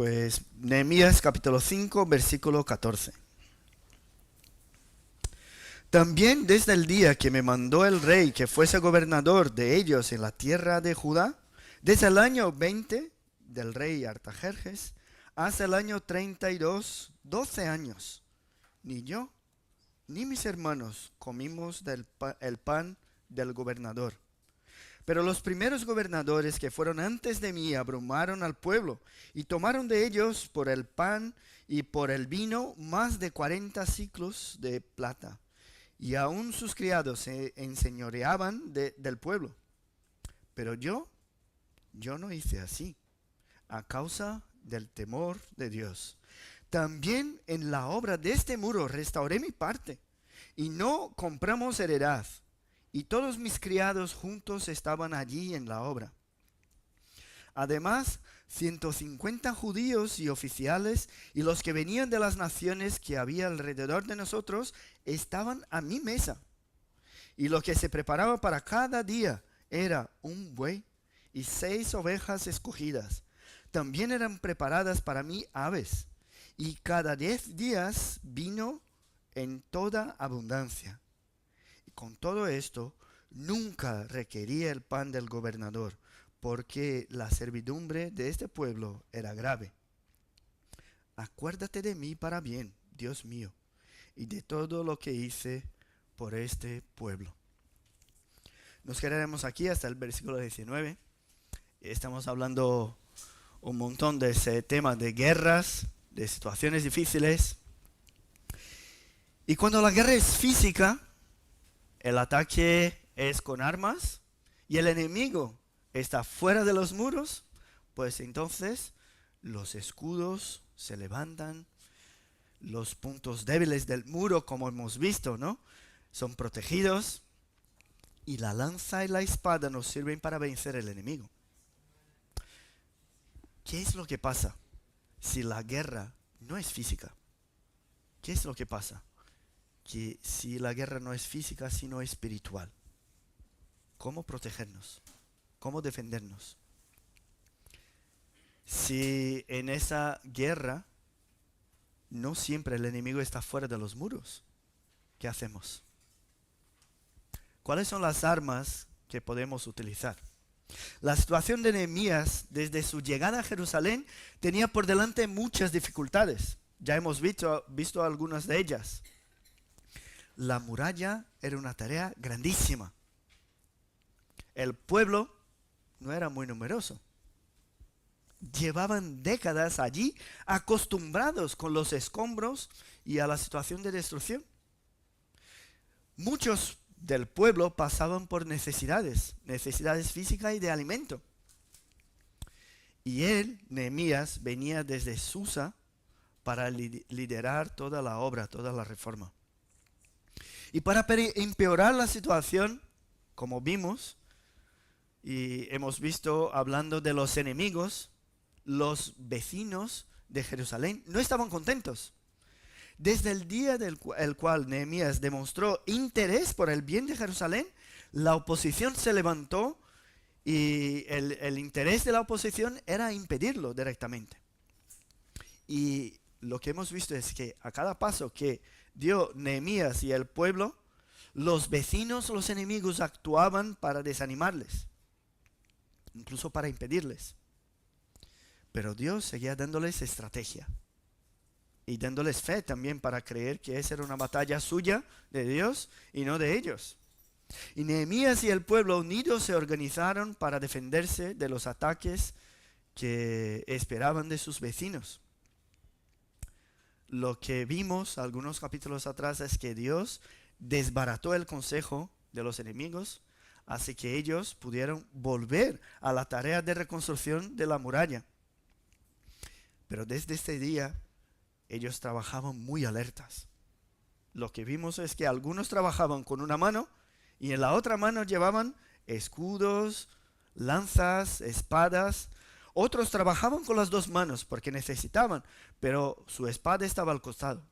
Pues Nehemías capítulo 5, versículo 14. También desde el día que me mandó el rey que fuese gobernador de ellos en la tierra de Judá, desde el año 20 del rey Artajerjes hasta el año 32, 12 años, ni yo ni mis hermanos comimos el pan del gobernador. Pero los primeros gobernadores que fueron antes de mí abrumaron al pueblo y tomaron de ellos por el pan y por el vino más de 40 siclos de plata. Y aún sus criados se enseñoreaban del pueblo. Pero yo no hice así, a causa del temor de Dios. También en la obra de este muro restauré mi parte, y no compramos heredad, y todos mis criados juntos estaban allí en la obra. Además, 150 judíos y oficiales y los que venían de las naciones que había alrededor de nosotros estaban a mi mesa. Y lo que se preparaba para cada día era un buey y 6 ovejas escogidas. También eran preparadas para mí aves, y cada 10 días vino en toda abundancia. Y con todo esto, nunca requería el pan del gobernador, porque la servidumbre de este pueblo era grave. Acuérdate de mí para bien, Dios mío, y de todo lo que hice por este pueblo. Nos quedaremos aquí hasta el versículo 19. Estamos hablando un montón de ese tema de guerras, de situaciones difíciles. Y cuando la guerra es física, el ataque es con armas y el enemigo está fuera de los muros, pues entonces los escudos se levantan, los puntos débiles del muro, como hemos visto, ¿no?, son protegidos, y la lanza y la espada nos sirven para vencer al enemigo. ¿Qué es lo que pasa si la guerra no es física? ¿Qué es lo que pasa? Que si la guerra no es física, sino espiritual. ¿Cómo protegernos? ¿Cómo defendernos? Si en esa guerra no siempre el enemigo está fuera de los muros, ¿qué hacemos? ¿Cuáles son las armas que podemos utilizar? La situación de Nehemías desde su llegada a Jerusalén tenía por delante muchas dificultades. Ya hemos visto algunas de ellas. La muralla era una tarea grandísima. El pueblo no era muy numeroso. Llevaban décadas allí acostumbrados con los escombros y a la situación de destrucción. Muchos del pueblo pasaban por necesidades físicas y de alimento. Y él, Nehemías, venía desde Susa para liderar toda la obra, toda la reforma. Y para empeorar la situación, como vimos y hemos visto hablando de los enemigos, los vecinos de Jerusalén no estaban contentos. Desde el día el cual Nehemías demostró interés por el bien de Jerusalén, la oposición se levantó y el interés de la oposición era impedirlo directamente. Y lo que hemos visto es que a cada paso que dio Nehemías y el pueblo, los vecinos, los enemigos actuaban para desanimarles, incluso para impedirles. Pero Dios seguía dándoles estrategia y dándoles fe también para creer que esa era una batalla suya, de Dios, y no de ellos. Y Nehemías y el pueblo unidos se organizaron para defenderse de los ataques que esperaban de sus vecinos. Lo que vimos algunos capítulos atrás es que Dios desbarató el consejo de los enemigos, así que ellos pudieron volver a la tarea de reconstrucción de la muralla. Pero desde este día, ellos trabajaban muy alertas. Lo que vimos es que algunos trabajaban con una mano y en la otra mano llevaban escudos, lanzas, espadas. Otros trabajaban con las 2 manos porque necesitaban, pero su espada estaba al costado.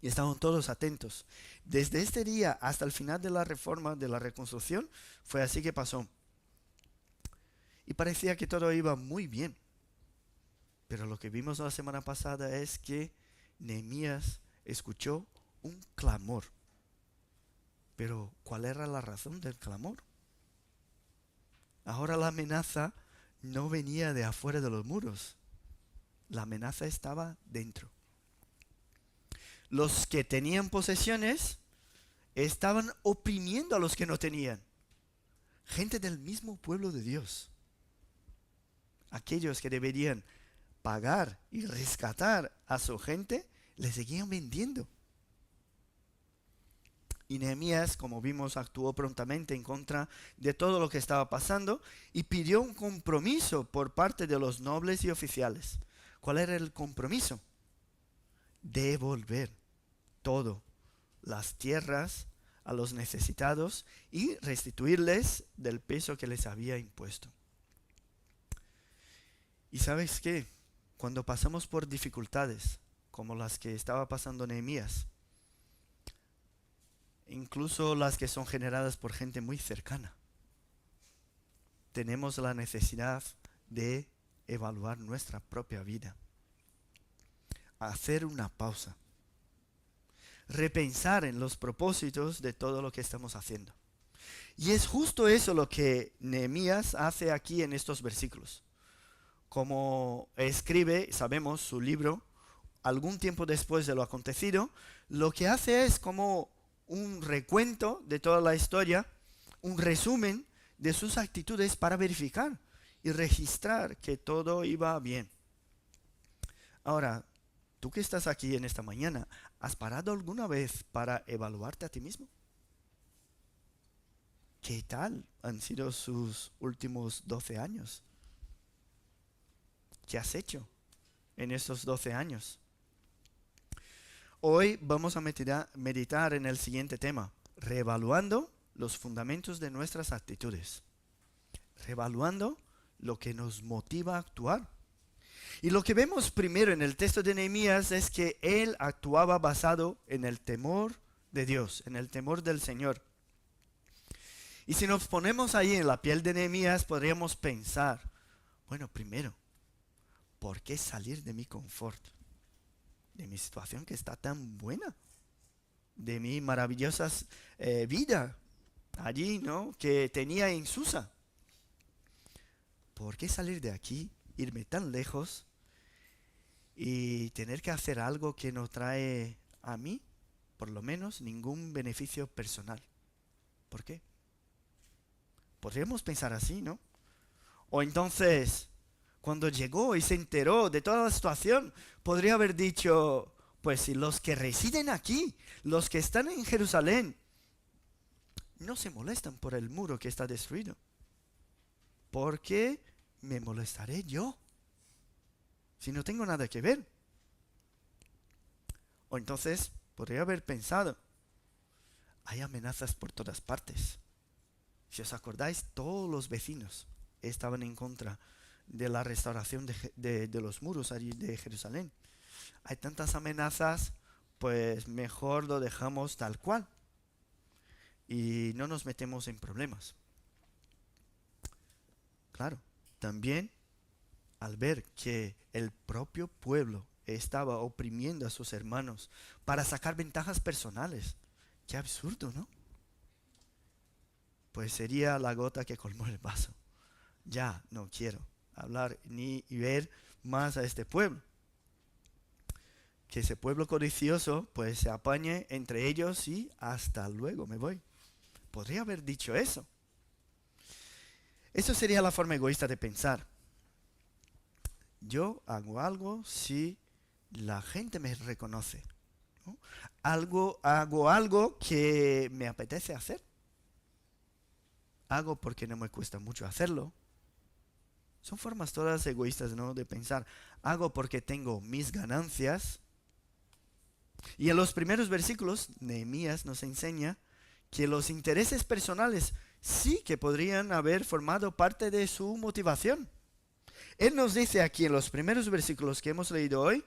Y estaban todos atentos. Desde este día hasta el final de la reforma, de la reconstrucción, fue así que pasó. Y parecía que todo iba muy bien. Pero lo que vimos la semana pasada es que Nehemías escuchó un clamor. Pero ¿cuál era la razón del clamor? Ahora la amenaza no venía de afuera de los muros. La amenaza estaba dentro. Los que tenían posesiones estaban oprimiendo a los que no tenían. Gente del mismo pueblo de Dios. Aquellos que deberían pagar y rescatar a su gente, le seguían vendiendo. Y Nehemías, como vimos, actuó prontamente en contra de todo lo que estaba pasando y pidió un compromiso por parte de los nobles y oficiales. ¿Cuál era el compromiso? Devolver todo, las tierras a los necesitados y restituirles del peso que les había impuesto. ¿Y sabes qué? Cuando pasamos por dificultades, como las que estaba pasando Nehemías, incluso las que son generadas por gente muy cercana, tenemos la necesidad de evaluar nuestra propia vida, hacer una pausa, repensar en los propósitos de todo lo que estamos haciendo. Y es justo eso lo que Nehemías hace aquí en estos versículos. Como escribe, sabemos, su libro, algún tiempo después de lo acontecido, lo que hace es como un recuento de toda la historia, un resumen de sus actitudes para verificar y registrar que todo iba bien. Ahora, tú que estás aquí en esta mañana, ¿has parado alguna vez para evaluarte a ti mismo? ¿Qué tal han sido sus últimos 12 años? ¿Qué has hecho en estos 12 años? Hoy vamos a meditar en el siguiente tema, reevaluando los fundamentos de nuestras actitudes, reevaluando lo que nos motiva a actuar. Y lo que vemos primero en el texto de Nehemías es que él actuaba basado en el temor de Dios, en el temor del Señor. Y si nos ponemos ahí en la piel de Nehemías, podríamos pensar, bueno, primero, ¿por qué salir de mi confort? De mi situación que está tan buena, de mi maravillosa vida allí, ¿no? Que tenía en Susa. ¿Por qué salir de aquí, irme tan lejos y tener que hacer algo que no trae a mí, por lo menos, ningún beneficio personal? ¿Por qué? Podríamos pensar así, ¿no? O entonces, cuando llegó y se enteró de toda la situación, podría haber dicho, pues si los que residen aquí, los que están en Jerusalén, no se molestan por el muro que está destruido, ¿por qué me molestaré yo si no tengo nada que ver? O entonces podría haber pensado, hay amenazas por todas partes. Si os acordáis, todos los vecinos estaban en contra de la restauración de los muros allí de Jerusalén. Hay tantas amenazas, pues mejor lo dejamos tal cual y no nos metemos en problemas. Claro, también al ver que el propio pueblo estaba oprimiendo a sus hermanos para sacar ventajas personales, qué absurdo, ¿no? Pues sería la gota que colmó el vaso. Ya no quiero hablar ni ver más a este pueblo. Que ese pueblo codicioso pues se apañe entre ellos y hasta luego me voy. Podría haber dicho eso. Eso sería la forma egoísta de pensar. Yo hago algo si la gente me reconoce, ¿no? Hago algo que me apetece hacer. Hago porque no me cuesta mucho hacerlo. Son formas todas egoístas, ¿no?, de pensar. Hago porque tengo mis ganancias. Y en los primeros versículos, Nehemías nos enseña que los intereses personales sí que podrían haber formado parte de su motivación. Él nos dice aquí en los primeros versículos que hemos leído hoy,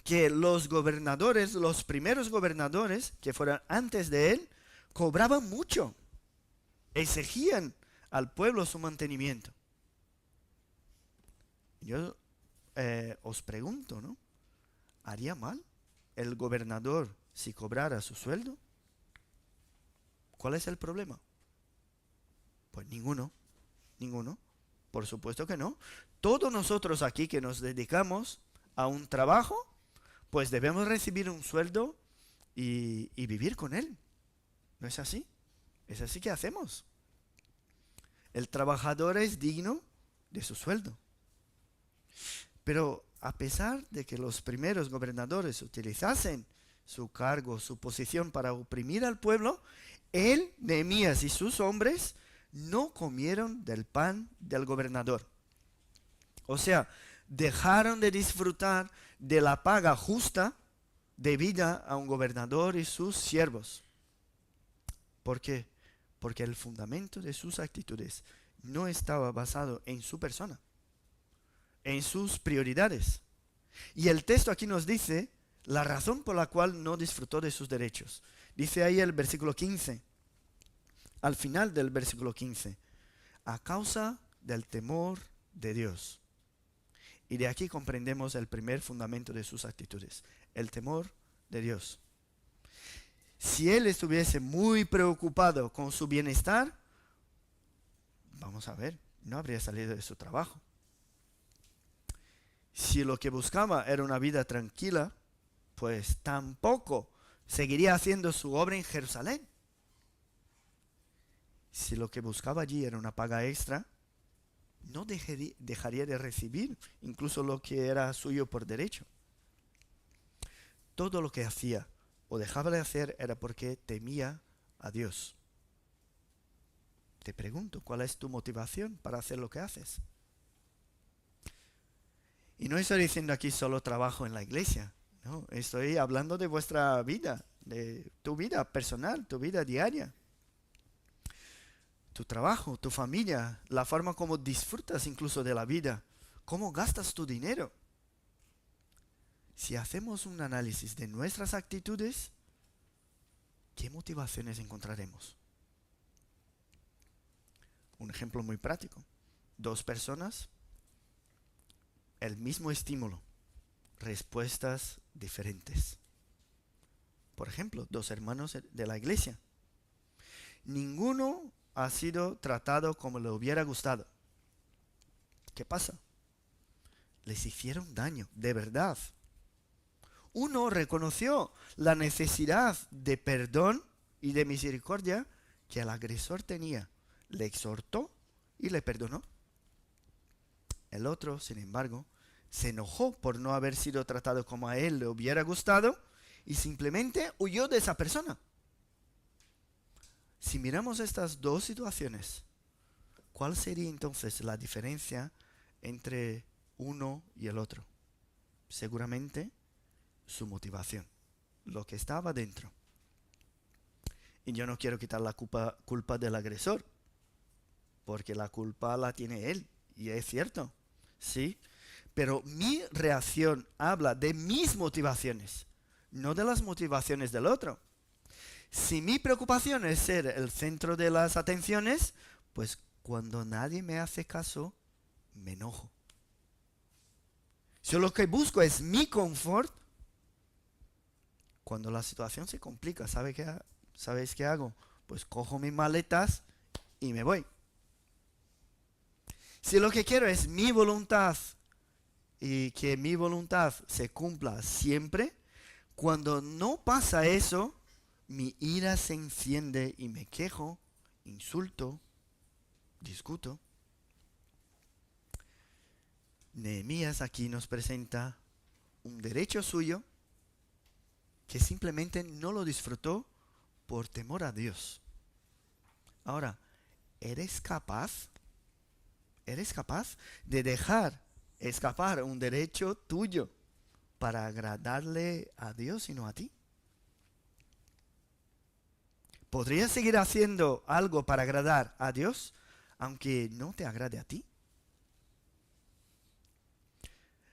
que los gobernadores, los primeros gobernadores que fueron antes de él, cobraban mucho. Exigían al pueblo su mantenimiento. Yo os pregunto, ¿no? ¿Haría mal el gobernador si cobrara su sueldo? ¿Cuál es el problema? Pues ninguno, ninguno. Por supuesto que no. Todos nosotros aquí que nos dedicamos a un trabajo, pues debemos recibir un sueldo y vivir con él. ¿No es así? Es así que hacemos. El trabajador es digno de su sueldo. Pero a pesar de que los primeros gobernadores utilizasen su cargo, su posición para oprimir al pueblo, él, Nehemías y sus hombres no comieron del pan del gobernador. O sea, dejaron de disfrutar de la paga justa debida a un gobernador y sus siervos. ¿Por qué? Porque el fundamento de sus actitudes no estaba basado en su persona, en sus prioridades. Y el texto aquí nos dice la razón por la cual no disfrutó de sus derechos. Dice ahí el versículo 15, al final del versículo 15, a causa del temor de Dios. Y de aquí comprendemos el primer fundamento de sus actitudes, el temor de Dios. Si él estuviese muy preocupado con su bienestar, vamos a ver, no habría salido de su trabajo. Si lo que buscaba era una vida tranquila, pues tampoco seguiría haciendo su obra en Jerusalén. Si lo que buscaba allí era una paga extra, no dejaría de recibir incluso lo que era suyo por derecho. Todo lo que hacía o dejaba de hacer era porque temía a Dios. Te pregunto, ¿cuál es tu motivación para hacer lo que haces? Y no estoy diciendo aquí solo trabajo en la iglesia, no, estoy hablando de vuestra vida, de tu vida personal, tu vida diaria. Tu trabajo, tu familia, la forma como disfrutas incluso de la vida, cómo gastas tu dinero. Si hacemos un análisis de nuestras actitudes, ¿qué motivaciones encontraremos? Un ejemplo muy práctico. Dos personas, el mismo estímulo, respuestas diferentes. Por ejemplo, dos hermanos de la iglesia. Ninguno ha sido tratado como le hubiera gustado. ¿Qué pasa? Les hicieron daño, de verdad. Uno reconoció la necesidad de perdón y de misericordia que el agresor tenía. Le exhortó y le perdonó. El otro, sin embargo, se enojó por no haber sido tratado como a él le hubiera gustado y simplemente huyó de esa persona. Si miramos estas dos situaciones, ¿cuál sería entonces la diferencia entre uno y el otro? Seguramente su motivación, lo que estaba dentro. Y yo no quiero quitar la culpa del agresor, porque la culpa la tiene él, y es cierto, sí. Pero mi reacción habla de mis motivaciones, no de las motivaciones del otro. Si mi preocupación es ser el centro de las atenciones, pues cuando nadie me hace caso, me enojo. Si lo que busco es mi confort, cuando la situación se complica, ¿sabéis qué hago? Pues cojo mis maletas y me voy. Si lo que quiero es mi voluntad y que mi voluntad se cumpla siempre, cuando no pasa eso, mi ira se enciende y me quejo, insulto, discuto. Nehemías aquí nos presenta un derecho suyo que simplemente no lo disfrutó por temor a Dios. Ahora, ¿eres capaz de dejar escapar un derecho tuyo para agradarle a Dios y no a ti? ¿Podrías seguir haciendo algo para agradar a Dios, aunque no te agrade a ti?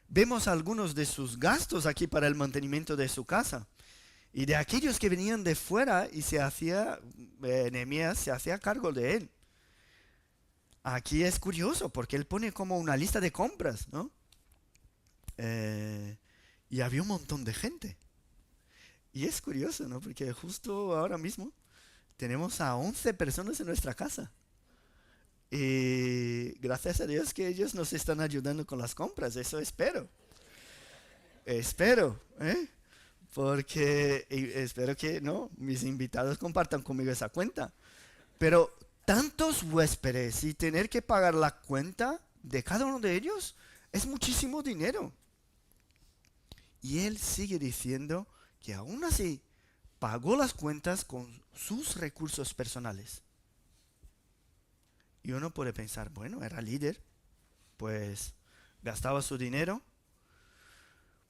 Vemos algunos de sus gastos aquí para el mantenimiento de su casa. Y de aquellos que venían de fuera y Nehemías se hacía cargo de él. Aquí es curioso porque él pone como una lista de compras, ¿no? eh, y había un montón de gente. Y es curioso, ¿no? Porque justo ahora mismo tenemos a 11 personas en nuestra casa. Y gracias a Dios que ellos nos están ayudando con las compras, eso espero. Espero, ¿eh? Porque y espero que no, mis invitados compartan conmigo esa cuenta. Pero tantos huéspedes y tener que pagar la cuenta de cada uno de ellos es muchísimo dinero. Y él sigue diciendo que aún así pagó las cuentas con sus recursos personales. Y uno puede pensar, bueno, era líder, pues gastaba su dinero,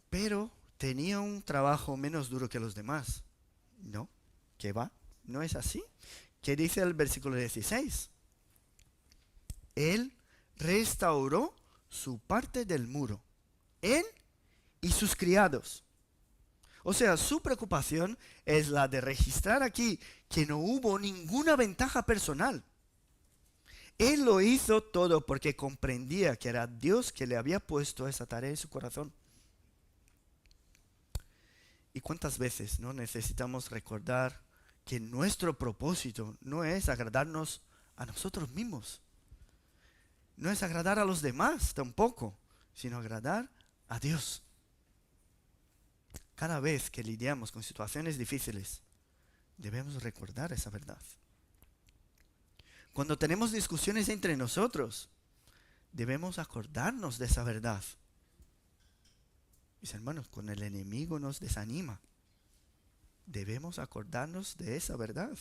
pero tenía un trabajo menos duro que los demás. No, ¿qué va? No es así. ¿Qué dice el versículo 16? Él restauró su parte del muro, él y sus criados. O sea, su preocupación es la de registrar aquí que no hubo ninguna ventaja personal. Él lo hizo todo porque comprendía que era Dios que le había puesto esa tarea en su corazón. ¿Y cuántas veces no necesitamos recordar que nuestro propósito no es agradarnos a nosotros mismos? No es agradar a los demás tampoco, sino agradar a Dios. Cada vez que lidiamos con situaciones difíciles, debemos recordar esa verdad. Cuando tenemos discusiones entre nosotros, debemos acordarnos de esa verdad. Mis hermanos, cuando el enemigo nos desanima, debemos acordarnos de esa verdad.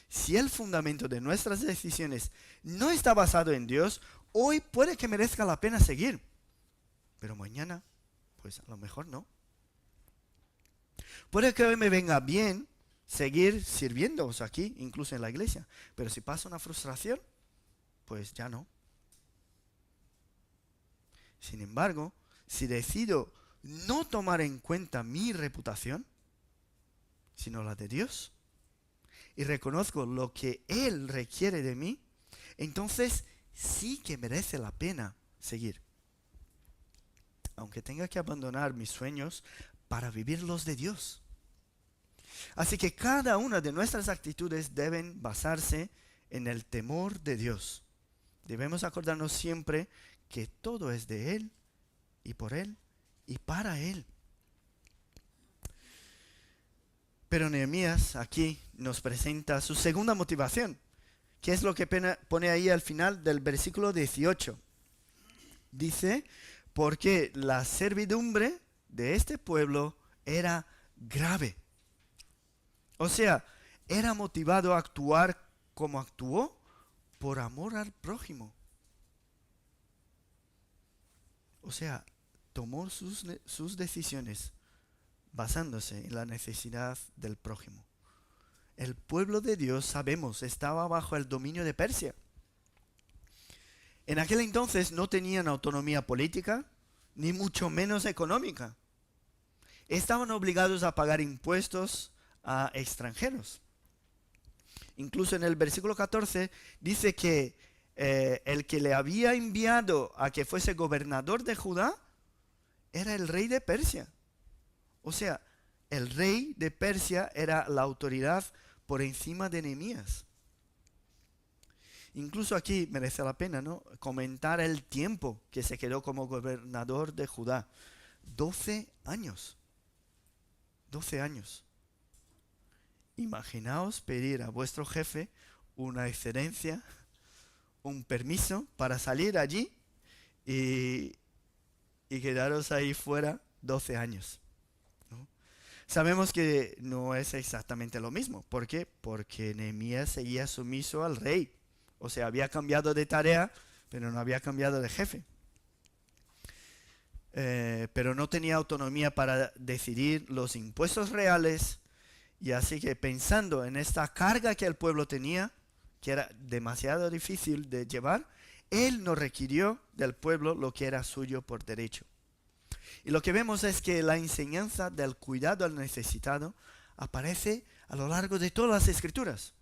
Si el fundamento de nuestras decisiones no está basado en Dios, hoy puede que merezca la pena seguir, pero mañana, pues a lo mejor no. Puede que hoy me venga bien seguir sirviéndoos aquí, incluso en la iglesia, pero si pasa una frustración, pues ya no. Sin embargo, si decido no tomar en cuenta mi reputación, sino la de Dios, y reconozco lo que Él requiere de mí, entonces sí que merece la pena seguir. Aunque tenga que abandonar mis sueños para vivir los de Dios. Así que cada una de nuestras actitudes deben basarse en el temor de Dios. Debemos acordarnos siempre que todo es de Él y por Él y para Él. Pero Nehemías aquí nos presenta su segunda motivación, que es lo que pone ahí al final del versículo 18. Dice, porque la servidumbre de este pueblo era grave. O sea, era motivado a actuar como actuó por amor al prójimo. O sea, tomó sus decisiones basándose en la necesidad del prójimo. El pueblo de Dios, sabemos, estaba bajo el dominio de Persia. En aquel entonces no tenían autonomía política, ni mucho menos económica. Estaban obligados a pagar impuestos a extranjeros. Incluso en el versículo 14 dice que el que le había enviado a que fuese gobernador de Judá era el rey de Persia. O sea, el rey de Persia era la autoridad por encima de Nehemías. Incluso aquí merece la pena, ¿no?, comentar el tiempo que se quedó como gobernador de Judá. 12 años. 12 años. Imaginaos pedir a vuestro jefe una excedencia, un permiso para salir allí y quedaros ahí fuera 12 años. ¿No? Sabemos que no es exactamente lo mismo. ¿Por qué? Porque Nehemías seguía sumiso al rey. O sea, había cambiado de tarea, pero no había cambiado de jefe. Pero no tenía autonomía para decidir los impuestos reales. Y así que pensando en esta carga que el pueblo tenía, que era demasiado difícil de llevar, él no requirió del pueblo lo que era suyo por derecho. Y lo que vemos es que la enseñanza del cuidado al necesitado aparece a lo largo de todas las escrituras.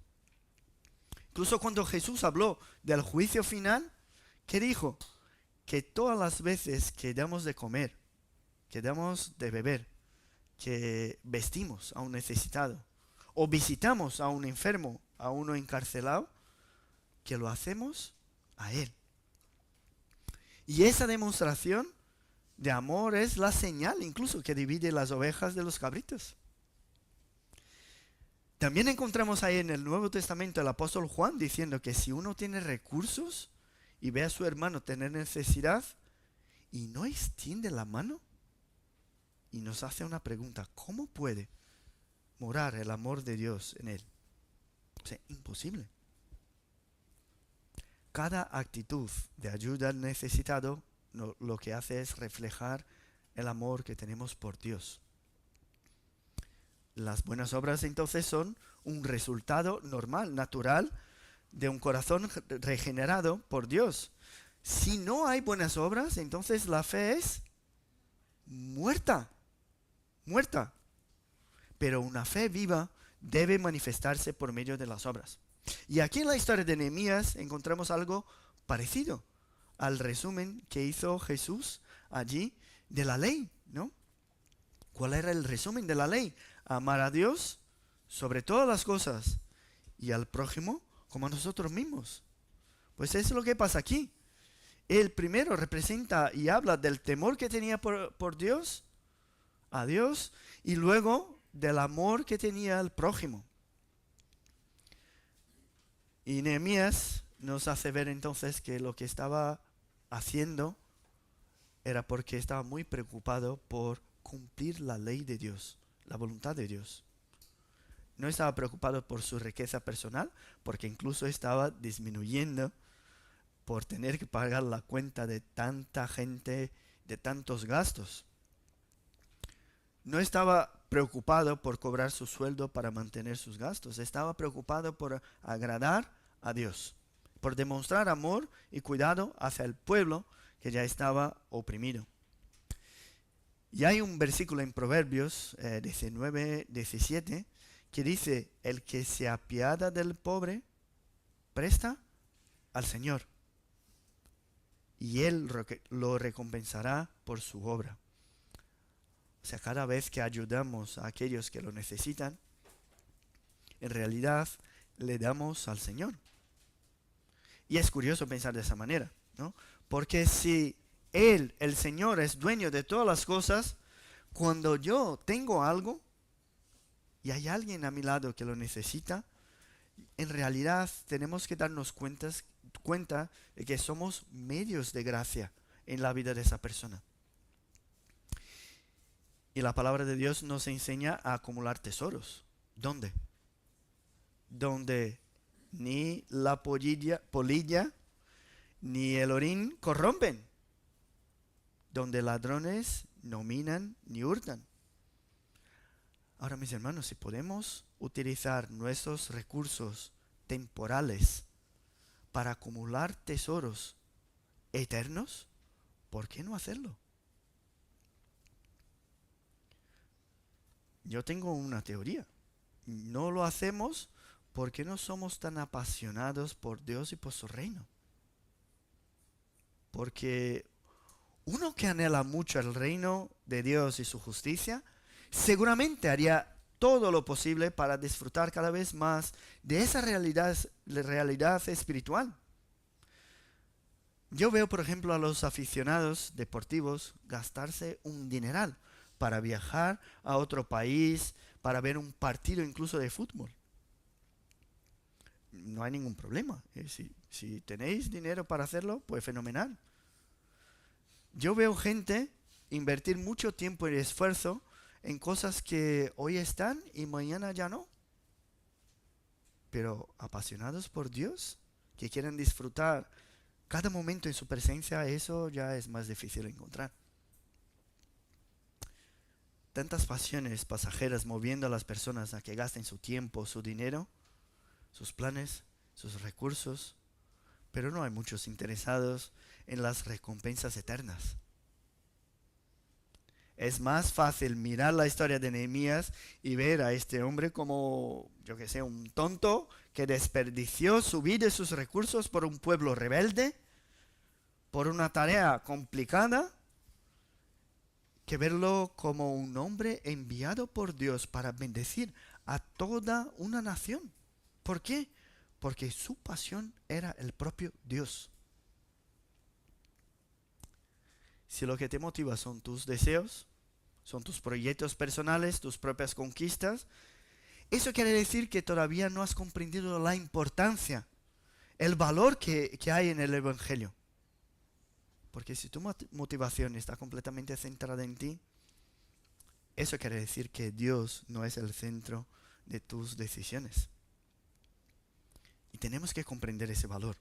Incluso cuando Jesús habló del juicio final, ¿qué dijo? Que todas las veces que damos de comer que damos de beber, que vestimos a un necesitado, o visitamos a un enfermo, a uno encarcelado, que lo hacemos a Él. Y esa demostración de amor es la señal incluso que divide las ovejas de los cabritos. También encontramos ahí en el Nuevo Testamento el apóstol Juan diciendo que si uno tiene recursos y ve a su hermano tener necesidad y no extiende la mano y nos hace una pregunta: ¿cómo puede morar el amor de Dios en él? O sea, imposible. Cada actitud de ayuda al necesitado lo que hace es reflejar el amor que tenemos por Dios. Las buenas obras entonces son un resultado normal, natural, de un corazón regenerado por Dios. Si no hay buenas obras, entonces la fe es muerta. Pero una fe viva debe manifestarse por medio de las obras. Y aquí en la historia de Nehemías encontramos algo parecido al resumen que hizo Jesús allí de la ley, ¿no? ¿Cuál era el resumen de la ley? Amar a Dios sobre todas las cosas y al prójimo como a nosotros mismos. Pues eso es lo que pasa aquí. El primero representa y habla del temor que tenía por Dios, a Dios, y luego del amor que tenía al prójimo. Y Nehemías nos hace ver entonces que lo que estaba haciendo era porque estaba muy preocupado por cumplir la ley de Dios, la voluntad de Dios. No estaba preocupado por su riqueza personal, porque incluso estaba disminuyendo por tener que pagar la cuenta de tanta gente, de tantos gastos. No estaba preocupado por cobrar su sueldo para mantener sus gastos. Estaba preocupado por agradar a Dios, por demostrar amor y cuidado hacia el pueblo que ya estaba oprimido. Y hay un versículo en Proverbios 19, 17 que dice: el que se apiada del pobre presta al Señor, y Él lo recompensará por su obra. O sea, cada vez que ayudamos a aquellos que lo necesitan, en realidad le damos al Señor. Y es curioso pensar de esa manera, ¿no? Porque si Él, el Señor, es dueño de todas las cosas, cuando yo tengo algo y hay alguien a mi lado que lo necesita, en realidad tenemos que darnos cuenta de que somos medios de gracia en la vida de esa persona. Y la palabra de Dios nos enseña a acumular tesoros. ¿Dónde? Donde ni la polilla ni el orín corrompen. Donde ladrones no minan ni hurtan. Ahora, mis hermanos, si podemos utilizar nuestros recursos temporales para acumular tesoros eternos, ¿por qué no hacerlo? Yo tengo una teoría. No lo hacemos porque no somos tan apasionados por Dios y por su reino. Porque uno que anhela mucho el reino de Dios y su justicia, seguramente haría todo lo posible para disfrutar cada vez más de esa realidad espiritual. Yo veo, por ejemplo, a los aficionados deportivos gastarse un dineral para viajar a otro país, para ver un partido incluso de fútbol. No hay ningún problema. Si tenéis dinero para hacerlo, pues fenomenal. Yo veo gente invertir mucho tiempo y esfuerzo en cosas que hoy están y mañana ya no. Pero apasionados por Dios, que quieren disfrutar cada momento en su presencia, eso ya es más difícil de encontrar. Tantas pasiones pasajeras moviendo a las personas a que gasten su tiempo, su dinero, sus planes, sus recursos, pero no hay muchos interesados en las recompensas eternas. Es más fácil mirar la historia de Nehemías y ver a este hombre como, yo que sé, un tonto que desperdició su vida y sus recursos por un pueblo rebelde, por una tarea complicada, que verlo como un hombre enviado por Dios para bendecir a toda una nación. ¿Por qué? Porque su pasión era el propio Dios. Si lo que te motiva son tus deseos, son tus proyectos personales, tus propias conquistas, eso quiere decir que todavía no has comprendido la importancia, el valor que hay en el Evangelio. Porque si tu motivación está completamente centrada en ti, eso quiere decir que Dios no es el centro de tus decisiones. Y tenemos que comprender ese valor.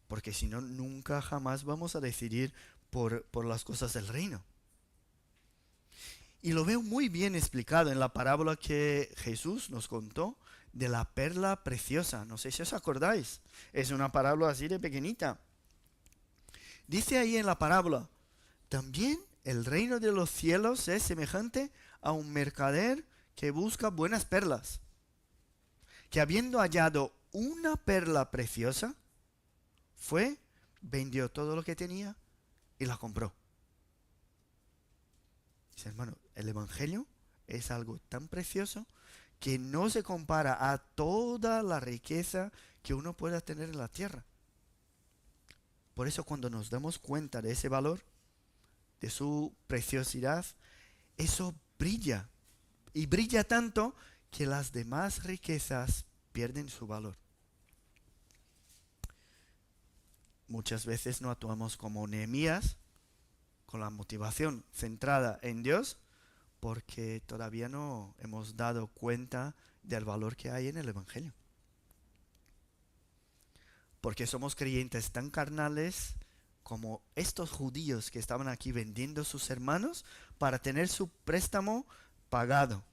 Porque si no, nunca jamás vamos a decidir por las cosas del reino. Y lo veo muy bien explicado en la parábola que Jesús nos contó de la perla preciosa. No sé si os acordáis. Es una parábola así de pequeñita. Dice ahí en la parábola, también el reino de los cielos es semejante a un mercader que busca buenas perlas, que habiendo hallado una perla preciosa, fue, vendió todo lo que tenía y la compró. Dice, hermano, el Evangelio es algo tan precioso que no se compara a toda la riqueza que uno pueda tener en la tierra. Por eso cuando nos damos cuenta de ese valor, de su preciosidad, eso brilla. Y brilla tanto que las demás riquezas pierden su valor. Muchas veces no actuamos como Nehemías, con la motivación centrada en Dios, porque todavía no hemos dado cuenta del valor que hay en el Evangelio. Porque somos creyentes tan carnales como estos judíos que estaban aquí vendiendo sus hermanos para tener su préstamo pagado.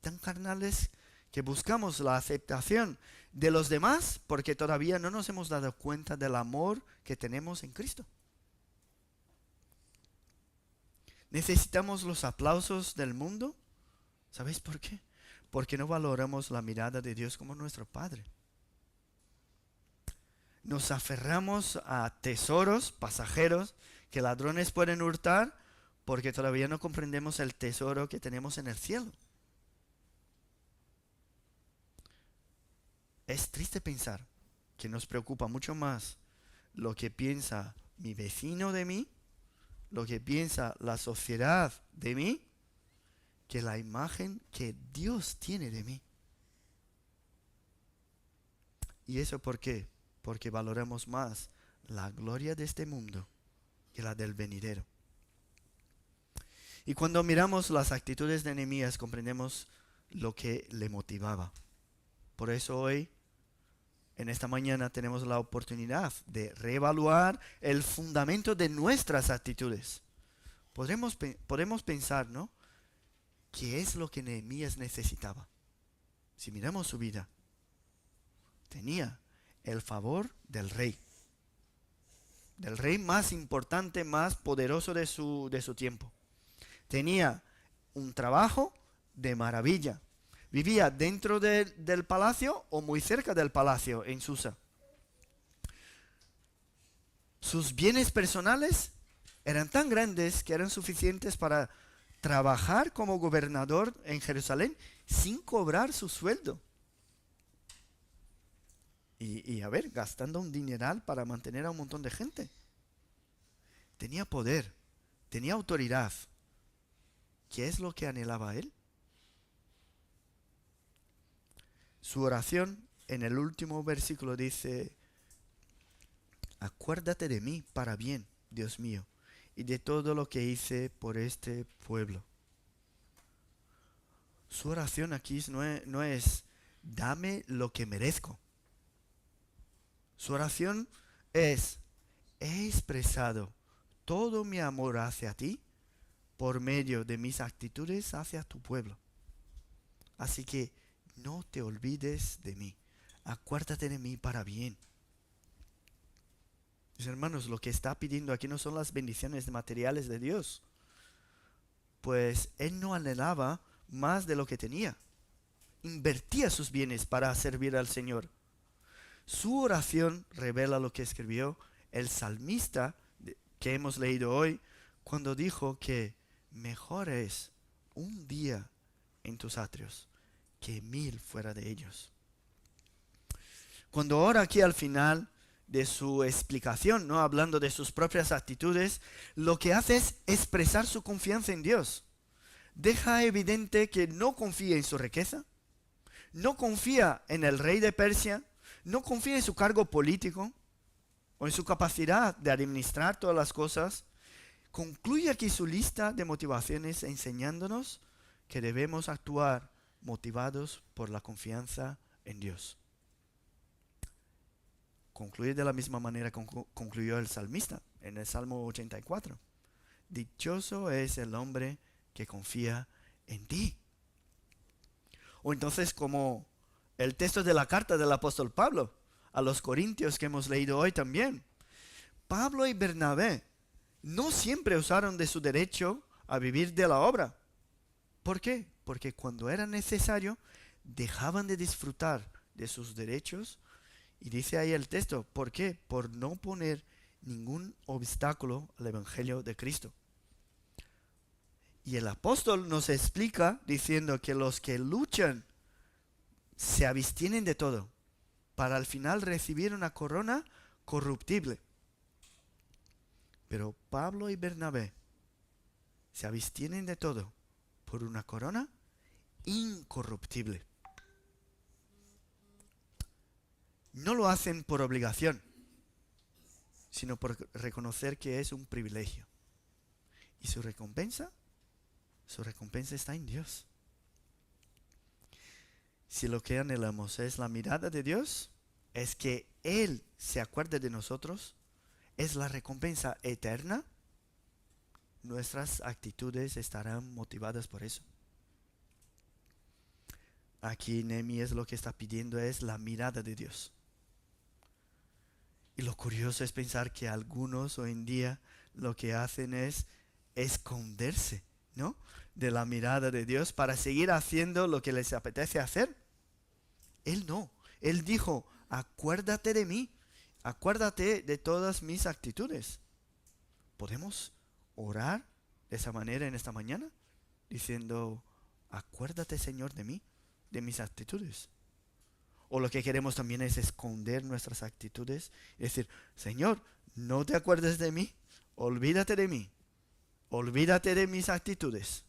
Tan carnales que buscamos la aceptación de los demás porque todavía no nos hemos dado cuenta del amor que tenemos en Cristo. Necesitamos los aplausos del mundo. ¿Sabéis por qué? Porque no valoramos la mirada de Dios como nuestro Padre. Nos aferramos a tesoros pasajeros que ladrones pueden hurtar porque todavía no comprendemos el tesoro que tenemos en el cielo. Es triste pensar que nos preocupa mucho más lo que piensa mi vecino de mí, lo que piensa la sociedad de mí, que la imagen que Dios tiene de mí. ¿Y eso por qué? Porque valoramos más la gloria de este mundo que la del venidero. Y cuando miramos las actitudes de Nehemías, comprendemos lo que le motivaba. Por eso hoy, en esta mañana, tenemos la oportunidad de reevaluar el fundamento de nuestras actitudes. Podemos pensar, ¿no? ¿Qué es lo que Nehemías necesitaba? Si miramos su vida, tenía el favor del rey más importante, más poderoso de su tiempo. Tenía un trabajo de maravilla. Vivía dentro del palacio o muy cerca del palacio en Susa. Sus bienes personales eran tan grandes que eran suficientes para trabajar como gobernador en Jerusalén sin cobrar su sueldo. Y a ver, gastando un dineral para mantener a un montón de gente. Tenía poder, tenía autoridad. ¿Qué es lo que anhelaba él? Su oración en el último versículo dice, acuérdate de mí para bien, Dios mío, y de todo lo que hice por este pueblo. Su oración aquí no es dame lo que merezco. Su oración es, he expresado todo mi amor hacia ti por medio de mis actitudes hacia tu pueblo. Así que no te olvides de mí. Acuérdate de mí para bien. Mis hermanos, lo que está pidiendo aquí no son las bendiciones materiales de Dios. Pues él no anhelaba más de lo que tenía. Invertía sus bienes para servir al Señor. Su oración revela lo que escribió el salmista que hemos leído hoy cuando dijo que mejor es un día en tus atrios que 1000 fuera de ellos. Cuando ora aquí al final de su explicación, ¿no? Hablando de sus propias actitudes, lo que hace es expresar su confianza en Dios. Deja evidente que no confía en su riqueza, no confía en el rey de Persia, no confía en su cargo político o en su capacidad de administrar todas las cosas. Concluye aquí su lista de motivaciones enseñándonos que debemos actuar motivados por la confianza en Dios. Concluye de la misma manera que concluyó el salmista en el Salmo 84. Dichoso es el hombre que confía en ti. O entonces, como el texto de la carta del apóstol Pablo a los Corintios que hemos leído hoy también. Pablo y Bernabé no siempre usaron de su derecho a vivir de la obra. ¿Por qué? Porque cuando era necesario dejaban de disfrutar de sus derechos. Y dice ahí el texto, ¿por qué? Por no poner ningún obstáculo al Evangelio de Cristo. Y el apóstol nos explica diciendo que los que luchan se abstienen de todo para al final recibir una corona corruptible. Pero Pablo y Bernabé se abstienen de todo por una corona incorruptible. No lo hacen por obligación, sino por reconocer que es un privilegio. ¿Y su recompensa? Su recompensa está en Dios. Si lo que anhelamos es la mirada de Dios, es que Él se acuerde de nosotros, es la recompensa eterna, nuestras actitudes estarán motivadas por eso. Aquí Nehemías lo que está pidiendo es la mirada de Dios. Y lo curioso es pensar que algunos hoy en día lo que hacen es esconderse, ¿no?, de la mirada de Dios para seguir haciendo lo que les apetece hacer. Él no. Él dijo, acuérdate de mí, acuérdate de todas mis actitudes. ¿Podemos orar de esa manera en esta mañana? Diciendo, acuérdate, Señor, de mí, de mis actitudes. O lo que queremos también es esconder nuestras actitudes y decir, Señor, no te acuerdes de mí, olvídate de mí, olvídate de mis actitudes.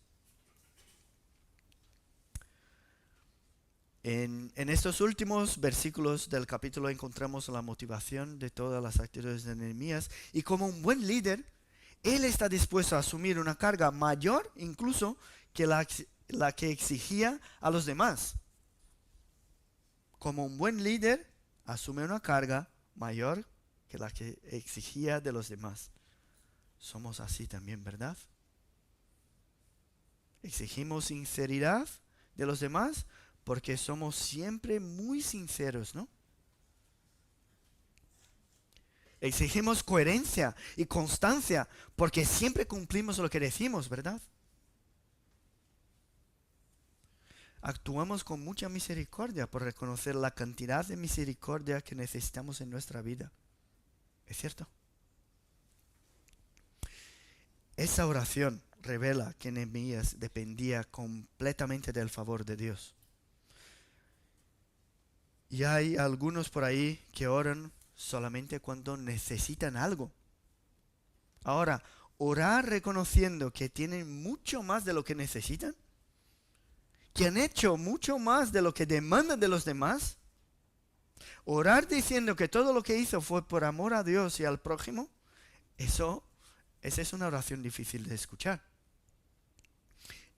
En estos últimos versículos del capítulo encontramos la motivación de todas las actitudes de Nehemías, y como un buen líder, él está dispuesto a asumir una carga mayor incluso que la que exigía a los demás. Como un buen líder, asume una carga mayor que la que exigía de los demás. Somos así también, ¿verdad? Exigimos sinceridad de los demás porque somos siempre muy sinceros, ¿no? Exigimos coherencia y constancia porque siempre cumplimos lo que decimos, ¿verdad? Actuamos con mucha misericordia por reconocer la cantidad de misericordia que necesitamos en nuestra vida. ¿Es cierto? Esa oración revela que Nehemías dependía completamente del favor de Dios. Y hay algunos por ahí que oran solamente cuando necesitan algo. Ahora, orar reconociendo que tienen mucho más de lo que necesitan, que han hecho mucho más de lo que demandan de los demás, orar diciendo que todo lo que hizo fue por amor a Dios y al prójimo, esa es una oración difícil de escuchar.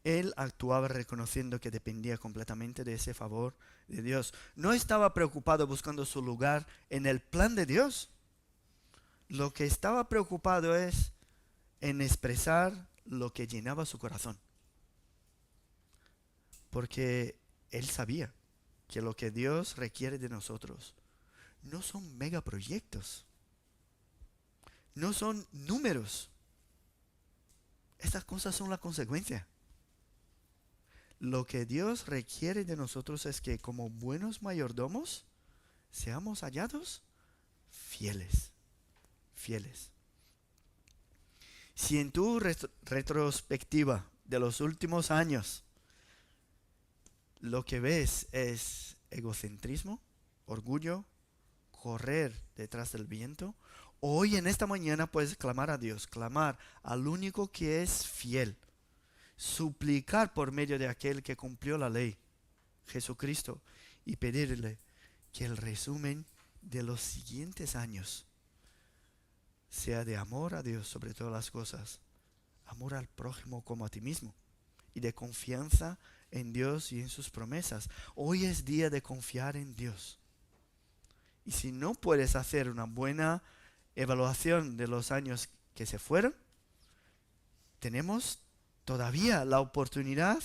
Él actuaba reconociendo que dependía completamente de ese favor de Dios. No estaba preocupado buscando su lugar en el plan de Dios. Lo que estaba preocupado es en expresar lo que llenaba su corazón. Porque él sabía que lo que Dios requiere de nosotros no son megaproyectos, no son números. Estas cosas son la consecuencia. Lo que Dios requiere de nosotros es que como buenos mayordomos seamos hallados fieles, fieles. Si en tu retrospectiva de los últimos años lo que ves es egocentrismo, orgullo, correr detrás del viento, hoy en esta mañana puedes clamar a Dios, clamar al único que es fiel, suplicar por medio de aquel que cumplió la ley, Jesucristo, y pedirle que el resumen de los siguientes años sea de amor a Dios sobre todas las cosas, amor al prójimo como a ti mismo, y de confianza en Dios y en sus promesas. Hoy es día de confiar en Dios. Y si no puedes hacer una buena evaluación de los años que se fueron, tenemos todavía la oportunidad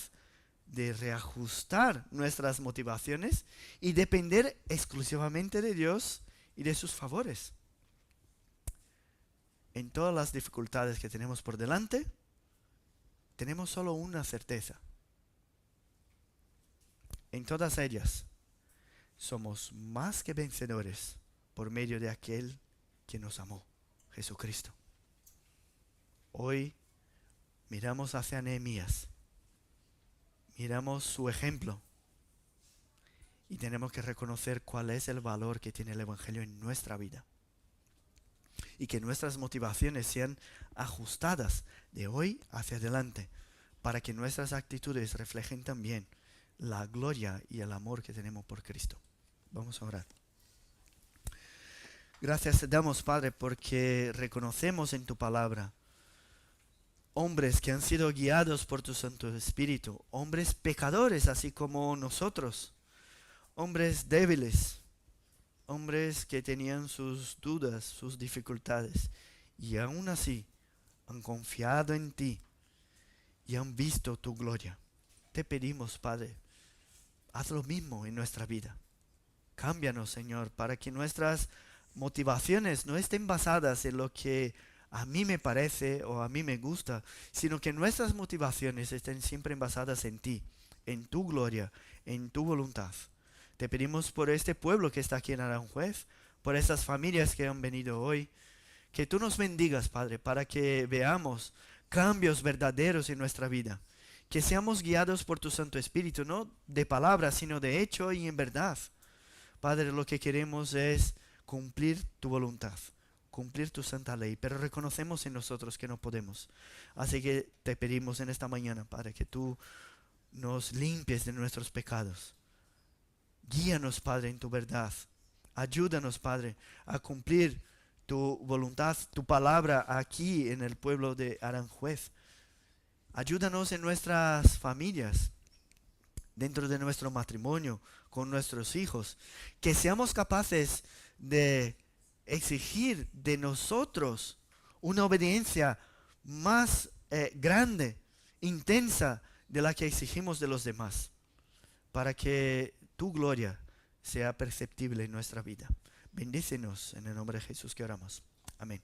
de reajustar nuestras motivaciones y depender exclusivamente de Dios y de sus favores. En todas las dificultades que tenemos por delante, tenemos solo una certeza. En todas ellas, somos más que vencedores por medio de aquel que nos amó, Jesucristo. Hoy miramos hacia Nehemías, miramos su ejemplo y tenemos que reconocer cuál es el valor que tiene el Evangelio en nuestra vida. Y que nuestras motivaciones sean ajustadas de hoy hacia adelante para que nuestras actitudes reflejen también la gloria y el amor que tenemos por Cristo. Vamos a orar. Gracias te damos, Padre, porque reconocemos en tu palabra hombres que han sido guiados por tu Santo Espíritu, hombres pecadores así como nosotros, hombres débiles, hombres que tenían sus dudas, sus dificultades, y aún así han confiado en ti y han visto tu gloria. Te pedimos, Padre, haz lo mismo en nuestra vida. Cámbianos, Señor, para que nuestras motivaciones no estén basadas en lo que a mí me parece o a mí me gusta, sino que nuestras motivaciones estén siempre basadas en ti, en tu gloria, en tu voluntad. Te pedimos por este pueblo que está aquí en Aranjuez, por estas familias que han venido hoy, que tú nos bendigas, Padre, para que veamos cambios verdaderos en nuestra vida, que seamos guiados por tu Santo Espíritu, no de palabras, sino de hecho y en verdad. Padre, lo que queremos es cumplir tu voluntad, cumplir tu santa ley, pero reconocemos en nosotros que no podemos. Así que te pedimos en esta mañana, Padre, que tú nos limpies de nuestros pecados. Guíanos, Padre, en tu verdad. Ayúdanos, Padre, a cumplir tu voluntad, tu palabra aquí en el pueblo de Aranjuez. Ayúdanos en nuestras familias, dentro de nuestro matrimonio, con nuestros hijos, que seamos capaces de exigir de nosotros una obediencia más grande, intensa de la que exigimos de los demás, para que tu gloria sea perceptible en nuestra vida. Bendícenos en el nombre de Jesús que oramos. Amén.